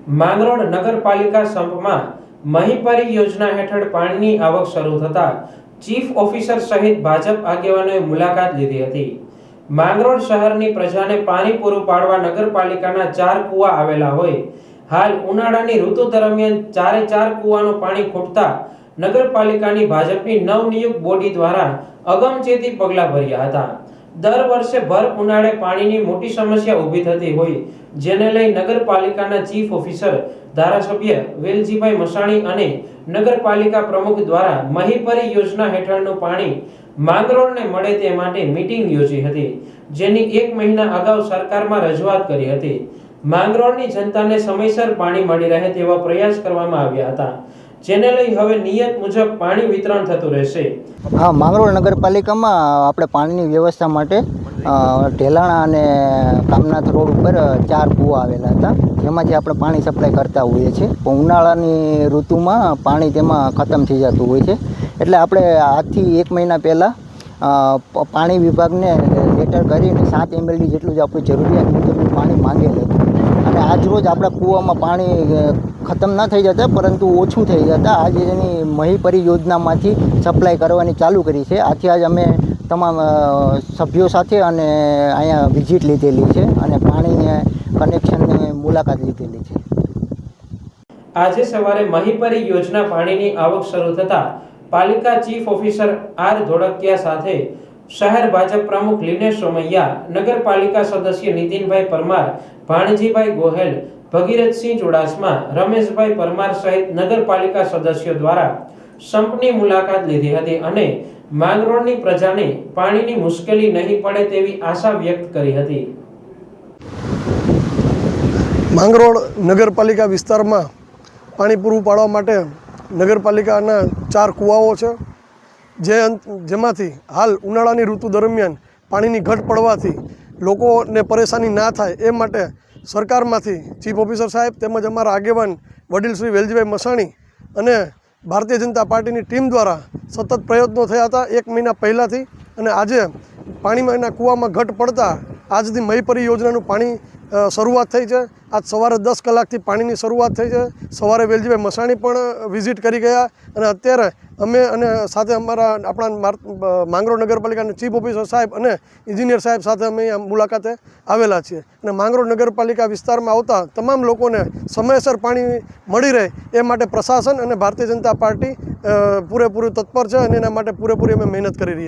માંગરોળ નગરપાલિકા સંપમાં મહીપરી યોજના હેઠળ પાણીની આવક શરૂ થતા ચીફ ઓફિસર સહિત ભાજપ આગેવાનોએ મુલાકાત લીધી હતી। માંગરોળ શહેરની પ્રજાને પાણી પૂરું પાડવા નગરપાલિકાના 4 કૂવા આવેલા હોય હાલ ઉનાળાની ઋતુ દરમિયાન 4 કૂવાનું પાણી ખૂટતા નગરપાલિકાની ભાજપની નવનિયુક્ત બોડી દ્વારા અગમચેતી પગલાં ભર્યા હતા। દર વર્ષે ભર ઉનાળે પાણીની મોટી સમસ્યા ઊભી થતી હોય જેને લઈ નગરપાલિકાના ચીફ ઓફિસર ધારાસભ્ય વેલજીભાઈ મસાણી અને નગરપાલિકા પ્રમુખ દ્વારા મહીપરી યોજના હેઠળનું પાણી માંગરોળને મળે તે માટે મીટિંગ યોજી હતી, જેની 1 મહિના અગાઉ સરકારમાં રજૂઆત કરી હતી। માંગરોળની જનતાને સમયસર પાણી મળી રહે તેવા પ્રયાસ કરવામાં આવ્યા હતા, જેને લઈ હવે નિયત મુજબ પાણી વિતરણ થતું રહેશે। હા, માંગરોળ નગરપાલિકામાં આપણે પાણીની વ્યવસ્થા માટે ઢેલાણા અને કામનાથ રોડ ઉપર 4 કૂવા આવેલા હતા, જેમાંથી આપણે પાણી સપ્લાય કરતા હોઈએ છીએ। પણ ઉનાળાની ઋતુમાં પાણી તેમાં ખતમ થઈ જતું હોય છે, એટલે આપણે આજથી 1 મહિના પહેલાં પાણી વિભાગને લેટર કરીને 7 MLD જેટલું જ આપણી જરૂરિયાત મુજબનું પાણી માંગેલ હતું અને આજરોજ આપણા કૂવામાં પાણી ખતમ ના થઈ જતા પરંતુ ઓછું થઈ જતા આજે એની મહીપરી યોજનામાંથી સપ્લાય કરવાની ચાલુ કરી છે। આથી આજ અમે તમામ સભ્યો સાથે અને અહીંયા વિઝિટ લીધેલી છે અને પાણી કનેક્શનની મુલાકાત લીધેલી છે। આજે સવારે મહીપરી યોજના પાણીની આવક શરૂ થતા પાલિકા ચીફ ઓફિસર આર ધોળકિયા સાથે શહેર ભાજપ પ્રમુખ લિનેશ સોમૈયા, નગરપાલિકા સદસ્ય નીતિનભાઈ પરમાર, ભાણજીભાઈ ગોહેલ, ભગીરથસિંહ ચુડાસમા, રમેશભાઈ પરમાર સહિત નગરપાલિકા સદસ્યો દ્વારા સંપની મુલાકાત લીધી હતી અને માંગરોળની પ્રજાને પાણીની મુશ્કેલી નહીં પડે તેવી આશા વ્યક્ત કરી હતી। માંગરોળ નગરપાલિકા વિસ્તારમાં પાણી પૂરું પાડવા માટે નગરપાલિકાના 4 કૂવાઓ છે, જેમાંથી હાલ ઉનાળાની ઋતુ દરમિયાન પાણીની ઘટ પડવાથી લોકોને પરેશાની ના થાય એ માટે સરકારમાંથી ચીફ ઓફિસર સાહેબ તેમજ અમારા આગેવાન વડીલ શ્રી વેલજીભાઈ મસાણી અને ભારતીય જનતા પાર્ટીની ટીમ દ્વારા સતત પ્રયત્નો થયા હતા 1 મહિના પહેલાંથી અને આજે પાણીના કૂવામાં ઘટ પડતા આજથી મહીપરી યોજનાનું પાણી શરૂઆત થઈ છે। આજ સવારે 10 કલાકથી પાણીની શરૂઆત થઈ છે। સવારે વેલજીભાઈ મસાણી પણ વિઝિટ કરી ગયા અને અત્યારે અમે અને સાથે આપણા માંગરોળ નગરપાલિકાના ચીફ ઓફિસર સાહેબ અને એન્જિનિયર સાહેબ સાથે અમે અહીંયા મુલાકાતે આવેલા છીએ અને માંગરોળ નગરપાલિકા વિસ્તારમાં આવતા તમામ લોકોને સમયસર પાણી મળી રહે એ માટે પ્રશાસન અને ભારતીય જનતા પાર્ટી પૂરેપૂરું તત્પર છે અને એના માટે પૂરેપૂરી અમે મહેનત કરી રહ્યા છીએ।